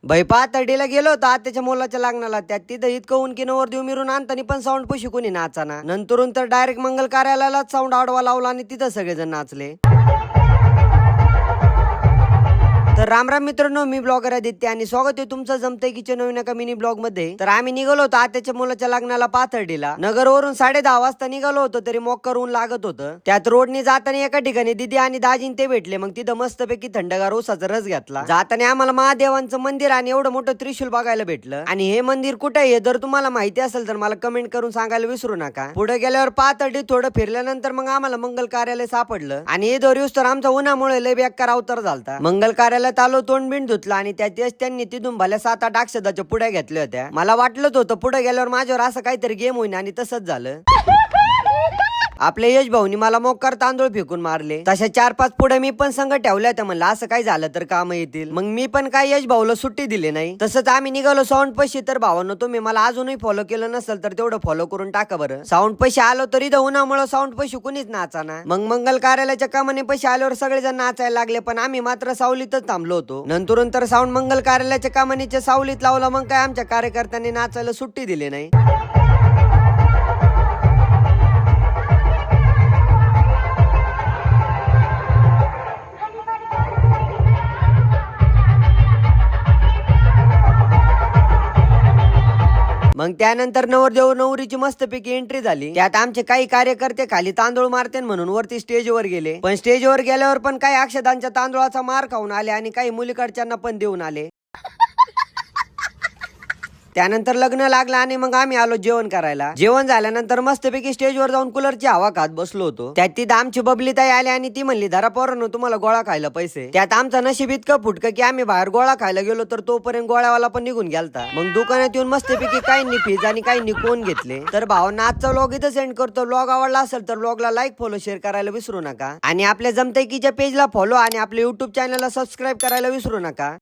बाई पातळीला गेलो होतो आत्याच्या मुलाच्या लग्नाला. त्यात तिथं इतकं ऊन की नवर देऊ मिरून आणतानी पण साऊंड पशी कोणी नाचाना. नंतरून तर डायरेक्ट मंगल कार्यालयालाच साऊंड आडवा लावला आणि तिथं सगळेजण नाचले. तर राम राम मित्रांनो, मी ब्लॉगर आदित्य आणि स्वागत आहे तुमचं जमतंय किचन नवीन एका मिनी ब्लॉग मध्ये. तर आम्ही निघालो होतो आत्याच्या मुलाच्या लग्नाला पाथर्डीला. नगरवरून 10:30 वाजता निघालो होतो तरी मोक्कर ऊन लागत होतं. त्यात रोडनी जाताना एका ठिकाणी दिदी आणि दाजीन ते भेटले. मग तिथं मस्तपैकी थंडगार ऊसाचा रस घेतला. जाताना आम्हाला महादेवांचं मंदिर आणि एवढं मोठं त्रिशूल बघायला भेटलं. आणि हे मंदिर कुठे आहे जर तुम्हाला माहिती असेल तर मला कमेंट करून सांगायला विसरू नका. पुढे गेल्यावर पाथर्डी थोडं फिरल्यानंतर मग आम्हाला मंगल कार्यालय सापडलं. आणि हे दोरीस तर आमचा उन्हामुळे लय बेकार अवतार झालता. मंगल कार्यालय आलो, तोंड बिंड धुतला आणि त्याच त्यांनी तिथून भल्या 7-8 अक्षदाच्या पुड्या घेतल्या होत्या. मला वाटलंच होतं पुढे गेल्यावर माझ्यावर असं काहीतरी गेम होईन आणि तसंच झालं. आपल्या यश भाऊनी मला मोक्कार तांदूळ फेकून मारले. तशा 4-5 पुढे मी पण संघ ठेवल्या होत्या. म्हणलं असं काय झालं तर काम येतील. मग मी पण काय यश भाऊला सुट्टी दिली नाही. तसंच आम्ही निघालो साऊंड पशी. तर भावांनो, तुम्ही मला अजूनही फॉलो केलं नसेल तर तेवढं फॉलो करून टाका बरं. साऊंड पशी आलो तरी उन्हामुळे साऊंड पशी कुणीच नाचाना. मग मंगल कार्यालयाच्या कामाने पशी आल्यावर सगळेजण नाचायला लागले, पण आम्ही मात्र सावलीतच थांबलो होतो. नंतरून तर साऊंड मंगल कार्यालयाच्या कामानीच्या सावलीत लावला. मग काय आमच्या कार्यकर्त्यांनी नाचायला सुट्टी दिली नाही. मग त्यानंतर नवरदेव नवरीची मस्तपैकी एंट्री झाली. त्यात आमचे काही कार्यकर्ते खाली तांदूळ मारते म्हणून वरती स्टेजवर गेले. पण स्टेजवर गेल्यावर पण काही अक्षदांच्या तांदूळाचा मार खाऊन आले आणि काही मुलीकडच्यांना पण देऊन आले. त्यानंतर लग्न लागलं आणि मग आम्ही आलो जेवण करायला. जेवण झाल्यानंतर मस्तपैकी स्टेजवर जाऊन कूलरची हवा खात बसलो होतो. त्यात ती आमची बबली ताई आली आणि ती म्हणली, धरा पोरांनो तुम्हाला गोळा खायला पैसे. त्यात आमचं नशीब इतकं फुटकं की आम्ही बाहेर गोळा खायला गेलो तर तोपर्यंत गोळ्यावाला पण निघून गेलता. मग दुकानात येऊन मस्तपैकी काहींनी फीज आणि काहींनी कोण घेतले. तर भावांना आजचा व्लॉग इथं सेंड करतो. व्लॉग आवडला असेल तर व्लॉगला लाईक फॉलो शेअर करायला विसरू नका. आणि आपल्या जमतंय कीच्या पेजला फॉलो आणि आपल्या युट्यूब चॅनलला सबस्क्राईब करायला विसरू नका.